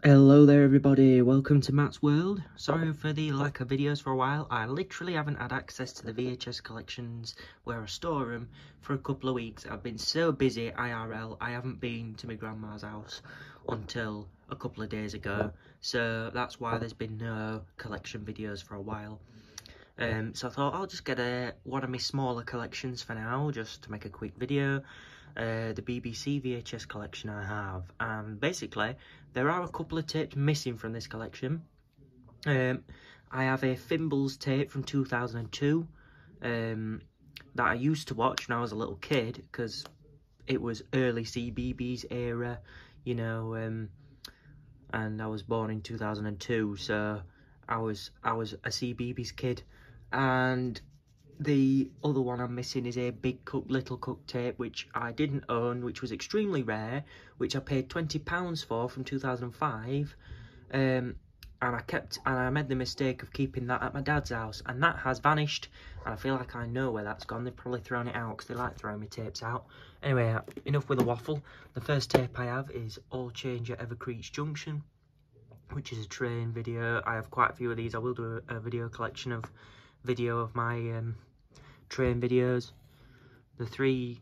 Hello there everybody, welcome to Matt's World. Sorry for the lack of videos for a while. I literally haven't had access to the VHS collections where I store them for a couple of weeks. I've been so busy IRL, I haven't been to my grandma's house until a couple of days ago. So that's why there's been no collection videos for a while. So I thought I'll just get one of my smaller collections for now, just to make a quick video. The BBC VHS collection I have, and basically there are a couple of tapes missing from this collection. I have a Fimbles tape from 2002 that I used to watch when I was a little kid, because it was early CBeebies era, you know, and I was born in 2002, so I was a CBeebies kid. And the other one I'm missing is a Big Cook, Little Cook tape, which I didn't own, which was extremely rare, which I paid £20 for from 2005. And I made the mistake of keeping that at my dad's house, and that has vanished, and I feel like I know where that's gone. They've probably thrown it out, because they like throwing me tapes out. Anyway, enough with the waffle. The first tape I have is All Change at Evercreech Junction, which is a train video. I have quite a few of these. I will do a video collection of my train videos. The three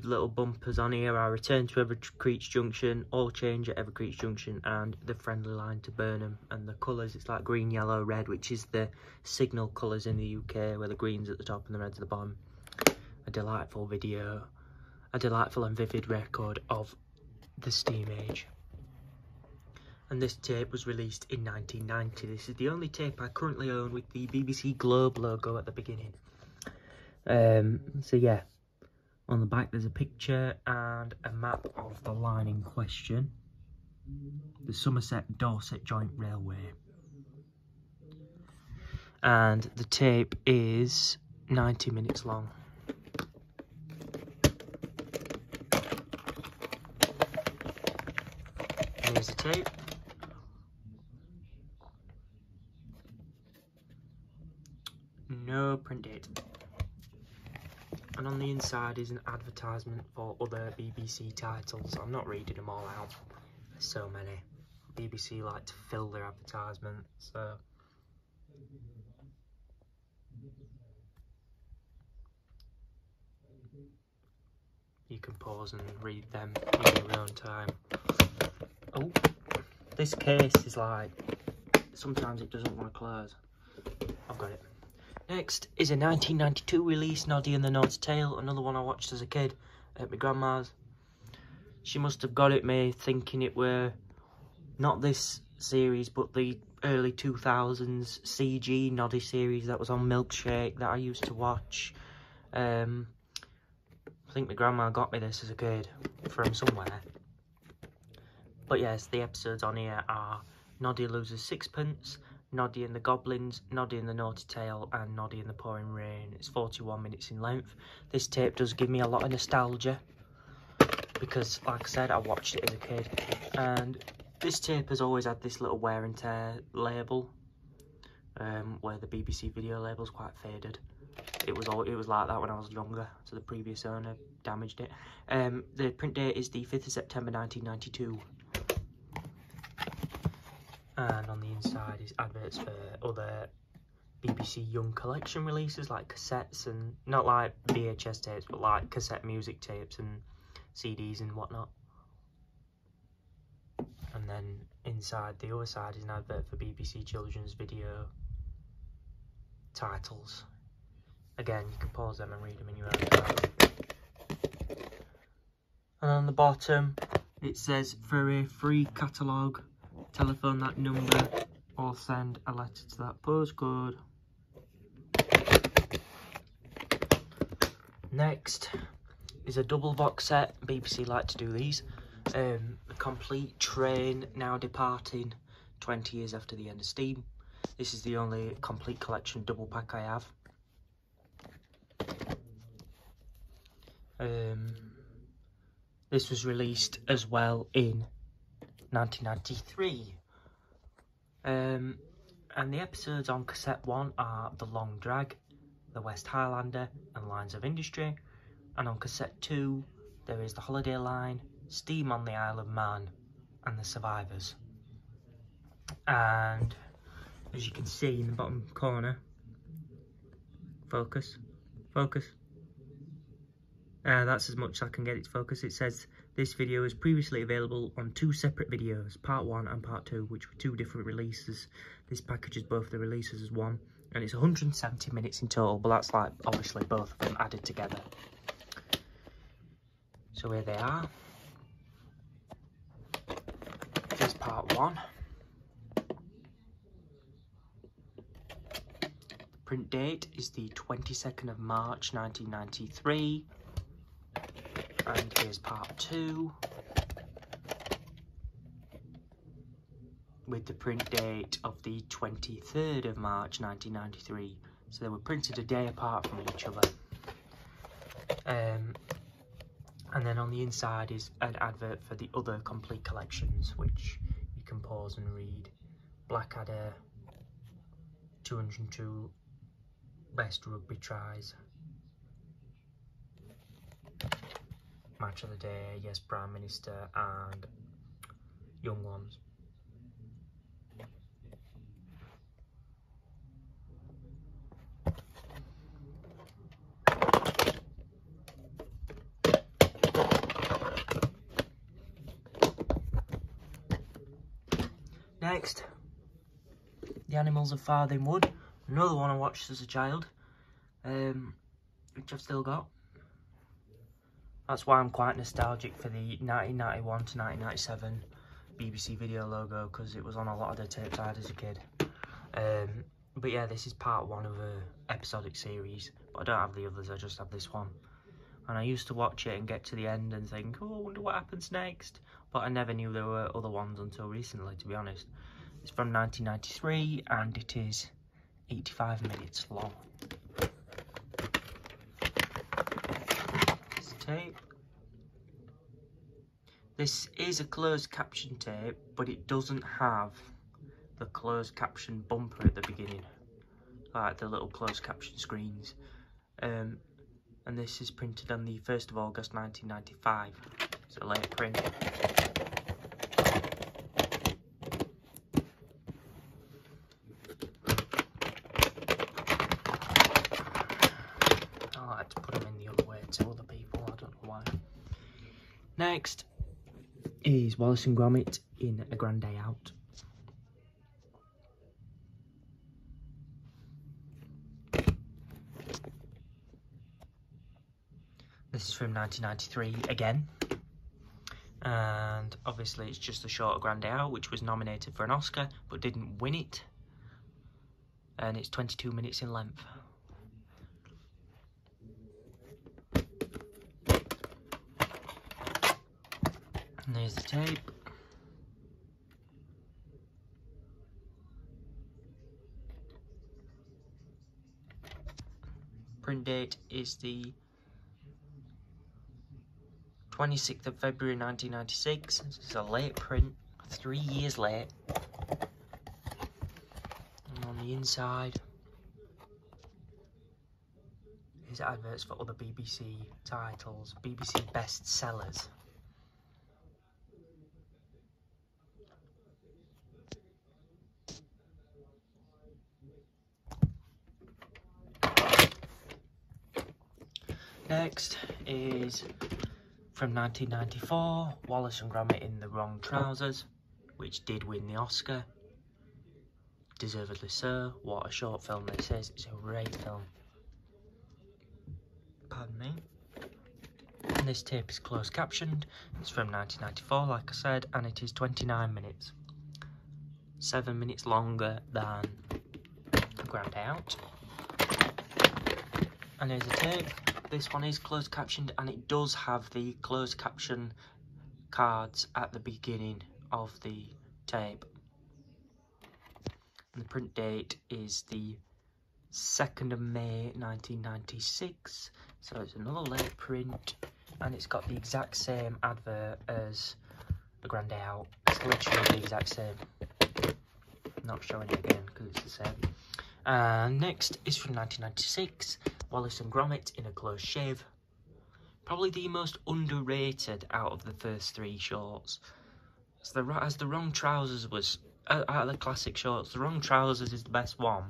little bumpers on here are Return to Evercreech Junction, All Change at Evercreech Junction, and The Friendly Line to Burnham. And the colours, it's like green, yellow, red, which is the signal colours in the UK, where the green's at the top and the red's at the bottom. A delightful video, a delightful and vivid record of the steam age. And this tape was released in 1990. This is the only tape I currently own with the BBC Globe logo at the beginning. So yeah, on the back there's a picture and a map of the line in question, the Somerset-Dorset Joint Railway. And the tape is 90 minutes long. Here's the tape. No print date. And on the inside is an advertisement for other BBC titles. I'm not reading them all out. There's so many. BBC like to fill their advertisements, so you can pause and read them in your own time. Oh, this case is like, sometimes it doesn't want to close. I've got it. Next is a 1992 release, Noddy and the Naughty Tale, another one I watched as a kid at my grandma's. She must have got it me thinking it were not this series, but the early 2000s CG Noddy series that was on Milkshake that I used to watch. I think my grandma got me this as a kid from somewhere. But yes, the episodes on here are Noddy Loses Sixpence, Noddy and the Goblins, Noddy and the Naughty Tale, and Noddy and the Pouring Rain. It's 41 minutes in length. This tape does give me a lot of nostalgia, because, like I said, I watched it as a kid. And this tape has always had this little wear and tear label, where the BBC video label's quite faded. It was like that when I was younger, so the previous owner damaged it. The print date is the 5th of September 1992. And on the inside is adverts for other BBC Young Collection releases, like cassettes, and not like VHS tapes, but like cassette music tapes and CDs and whatnot. And then inside, the other side, is an advert for BBC Children's Video titles. Again, you can pause them and read them in your own time. And on the bottom, it says, for a free catalogue, telephone that number or send a letter to that postcode. Next is a double box set. BBC like to do these. A complete train now departing 20 years after the end of steam. This is the only complete collection double pack I have. This was released as well in 1993. And the episodes on cassette 1 are The Long Drag, The West Highlander, and Lines of Industry. And on cassette 2, there is The Holiday Line, Steam on the Isle of Man and the survivors. And as you can see in the bottom corner, focus, that's as much as I can get it to focus. It says this video is previously available on 2 separate videos, part 1 and part 2, which were 2 different releases. This packages both the releases as one, and it's 170 minutes in total, but that's like obviously both of them added together. So here they are. This is part 1. Print date is the 22nd of March 1993, and here's part 2 with the print date of the 23rd of March 1993, so they were printed a day apart from each other. And then on the inside is an advert for the other complete collections, which you can pause and read. Blackadder, 202 Best Rugby Tries, Match of the Day, Yes Prime Minister, and Young Ones. Next, The Animals of Farthing Wood. Another one I watched as a child, which I've still got. That's why I'm quite nostalgic for the 1991 to 1997 BBC Video logo, because it was on a lot of the tapes I had as a kid. But yeah, this is part 1 of a episodic series, but I don't have the others, I just have this one. And I used to watch it and get to the end and think, oh, I wonder what happens next. But I never knew there were other ones until recently, to be honest. It's from 1993, and it is 85 minutes long. This tape. This is a closed caption tape, but it doesn't have the closed caption bumper at the beginning, like the little closed caption screens. And this is printed on the 1st of August 1995. It's a late print. I like to put them in the other way to other people, I don't know why. Next is Wallace and Gromit in A Grand Day Out. This is from 1993 again, and obviously it's just a short A Grand Day Out, which was nominated for an Oscar but didn't win it, and it's 22 minutes in length. And there's the tape. Print date is the 26th of February 1996. This is a late print, 3 years late. And on the inside is adverts for other BBC titles, BBC bestsellers. Next is from 1994, Wallace and Gromit in the Wrong Trousers, which did win the Oscar. Deservedly so. What a short film this is. It's a great film. Pardon me. And this tape is closed captioned. It's from 1994, like I said, and it is 29 minutes. 7 minutes longer than A Grand Day Out. And here's the tape. This one is closed captioned, and it does have the closed caption cards at the beginning of the tape. And the print date is the 2nd of May 1996, so it's another late print, and it's got the exact same advert as A Grand Day Out. It's literally the exact same. I'm not showing it again because it's the same. Next is from 1996, Wallace and Gromit in a Close Shave. probably the most underrated out of the first 3 shorts. As the Wrong Trousers was, out of the classic shorts, the Wrong Trousers is the best one.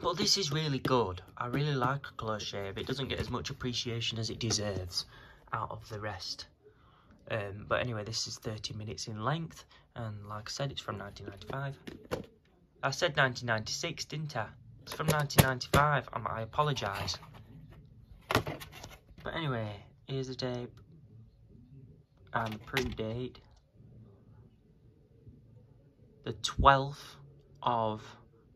But this is really good. I really like A Close Shave. It doesn't get as much appreciation as it deserves out of the rest. But anyway, this is 30 minutes in length, and like I said, it's from 1995. I said 1996, didn't I? It's from 1995, and I apologise. But anyway, here's the tape and the print date. The 12th of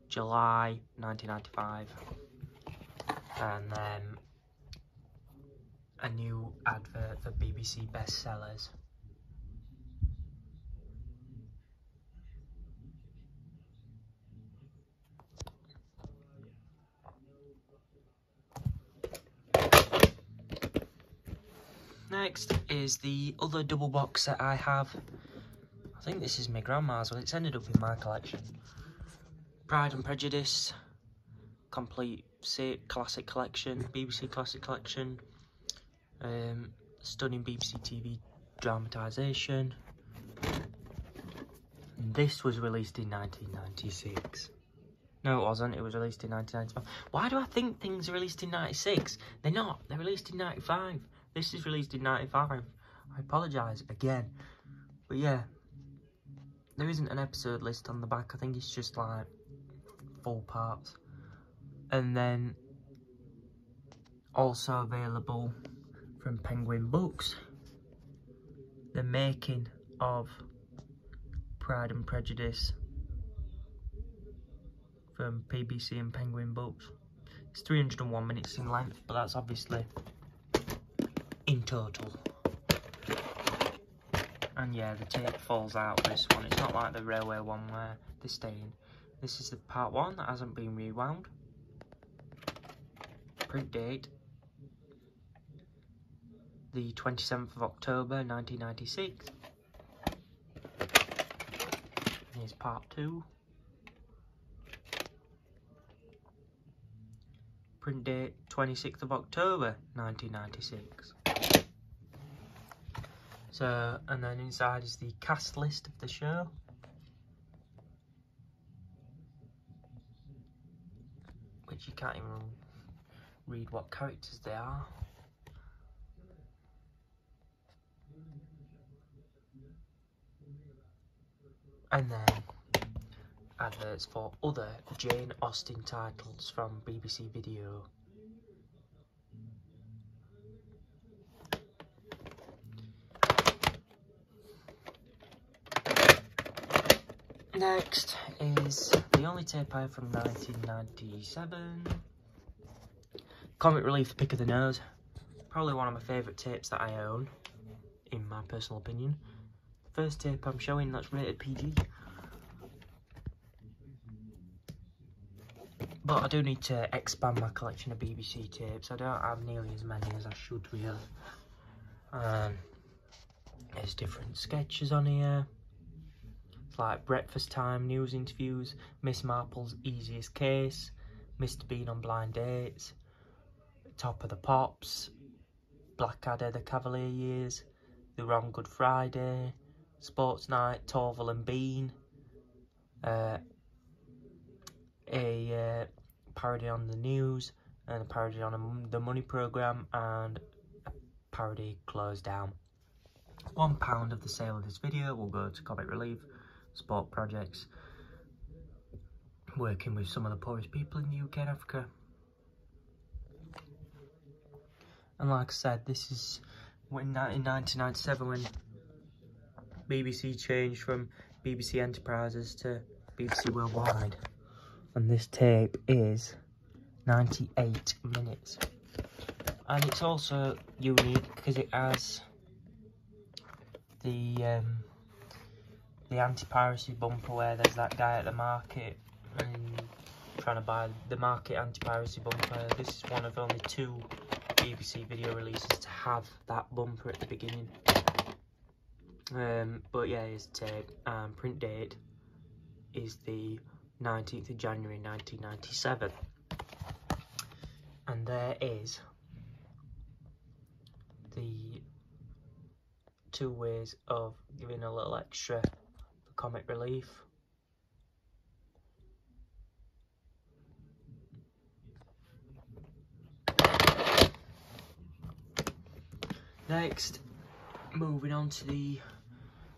July 1995. And then a new advert for BBC bestsellers. Next is the other double box set I have. I think this is my grandma's, well, it's ended up in my collection. Pride and Prejudice, complete classic collection, BBC classic collection. Stunning BBC TV dramatisation. This was released in 1996. No, it wasn't. It was released in 1995. Why do I think things are released in 96? They're not. They're released in 95. This is released in 95. I apologise again. But yeah, there isn't an episode list on the back. I think it's just like full parts. And then also available from Penguin Books, the making of Pride and Prejudice from BBC and Penguin Books. It's 301 minutes in length, but that's obviously in total. And yeah, the tape falls out this one. It's not like the railway one where they're staying. This is the part 1 that hasn't been rewound. Print date, the 27th of October 1996. Here's part 2. Print date, 26th of October 1996. So, and then inside is the cast list of the show. Which you can't even read what characters they are. And then adverts for other Jane Austen titles from BBC Video. Next is the only tape I have from 1997. Comic Relief Pick of the Nose. Probably one of my favourite tapes that I own, in my personal opinion. First tape I'm showing that's rated PG. But I do need to expand my collection of BBC tapes. I don't have nearly as many as I should really. There's different sketches on here. It's like Breakfast Time, news interviews, Miss Marple's Easiest Case, Mr. Bean on Blind Dates, Top of the Pops, Blackadder, The Cavalier Years, The Wrong Good Friday, Sports Night, Torval and Bean, a parody on the news, and a parody on the money programme, and a parody Closed Down. £1 of the sale of this video will go to Comic Relief, sport projects, working with some of the poorest people in the UK and Africa. And like I said, this is when in 1997 when BBC changed from BBC Enterprises to BBC Worldwide. And this tape is 98 minutes. And it's also unique because it has the anti-piracy bumper where there's that guy at the market and trying to buy the market anti-piracy bumper. This is one of only 2 BBC video releases to have that bumper at the beginning. But yeah, here's the tape. Print date is the 19th of January 1997. And there is the 2 ways of giving a little extra for comic relief. Next, moving on to the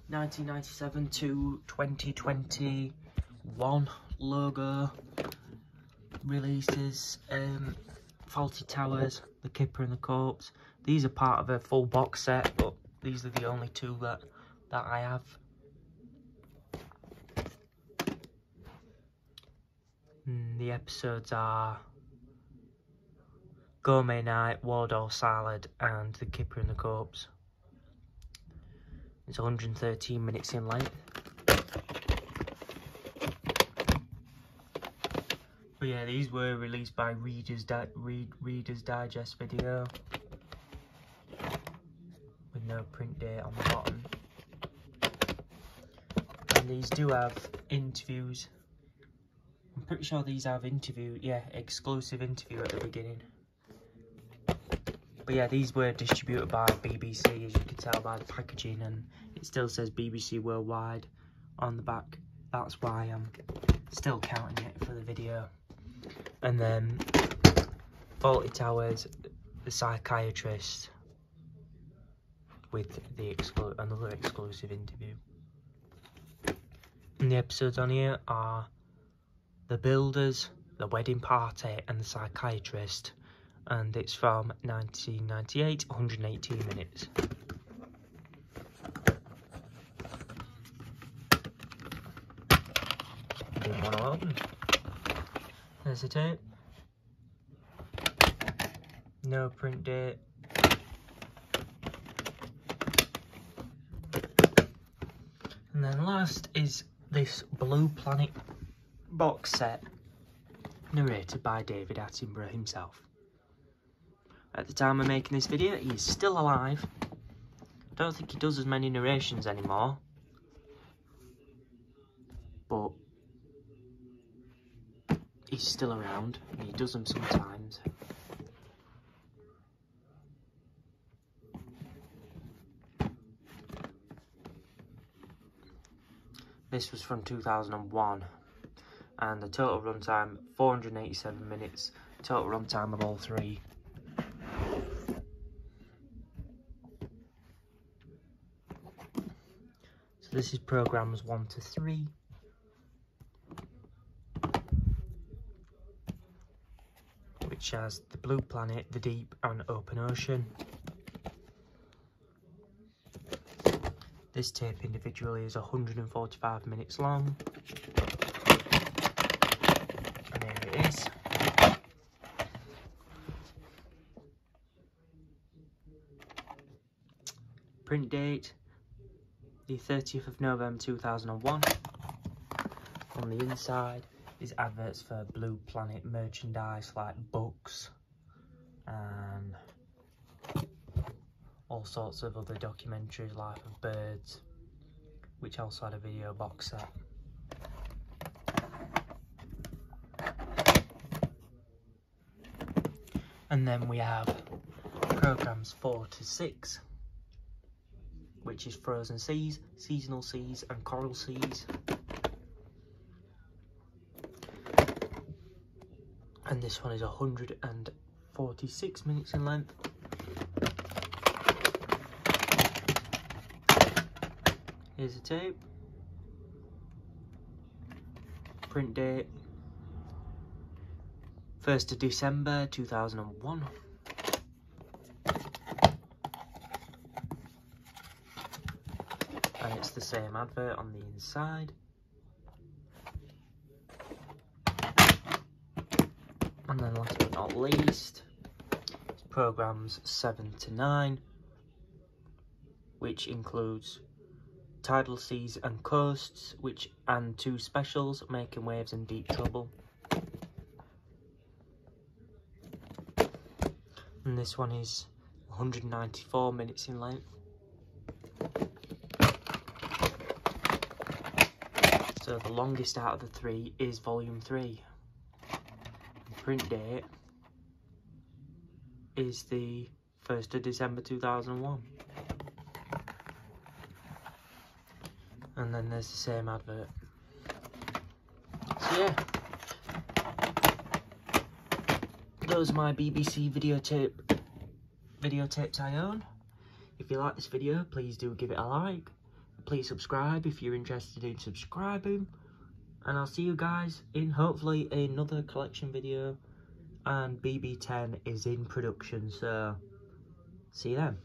1997 to 2021 logo releases. Fawlty Towers, The Kipper and the Corpse. These are part of a full box set, but these are the only 2 that I have. The episodes are Gourmet Night, Wardour Salad, and The Kipper and the Corpse. It's 113 minutes in length. But yeah, these were released by Reader's Digest Video, with no print date on the bottom. And these do have interviews. I'm pretty sure these have exclusive interview at the beginning. But yeah, these were distributed by BBC, as you can tell by the packaging, and it still says BBC Worldwide on the back. That's why I'm still counting it for the video. And then Fawlty Towers, The Psychiatrist, with the another exclusive interview. And the episodes on here are The Builders, The Wedding Party, and The Psychiatrist. And it's from 1998, 118 minutes. Didn't want to open. There's the tape. No print date. And then last is this Blue Planet box set, narrated by David Attenborough himself. At the time of making this video, he is still alive. I don't think he does as many narrations anymore, but he's still around, and he does them sometimes. This was from 2001, and the total runtime 487 minutes. Total runtime of all 3. So this is programs 1 to 3. Which has The Blue Planet, The Deep and Open Ocean. This tape individually is 145 minutes long. And here it is. Print date, the 30th of November 2001. On the inside is adverts for Blue Planet merchandise like books and all sorts of other documentaries, Life of Birds, which also had a video box set. And then we have programs 4 to 6, which is Frozen Seas, Seasonal Seas and Coral Seas. And this one is 146 minutes in length. Here's the tape. Print date 1st of December 2001. And it's the same advert on the inside. And then last but not least, it's programs 7 to 9, which includes Tidal Seas and Coasts, and 2 specials, Making Waves and Deep Trouble. And this one is 194 minutes in length. So the longest out of the 3 is Volume 3. The print date is the 1st of December 2001. And then there's the same advert. So yeah, those are my BBC videotapes I own. If you like this video, please do give it a like. Please subscribe if you're interested in subscribing. And I'll see you guys in hopefully another collection video. And BB10 is in production, so see you then.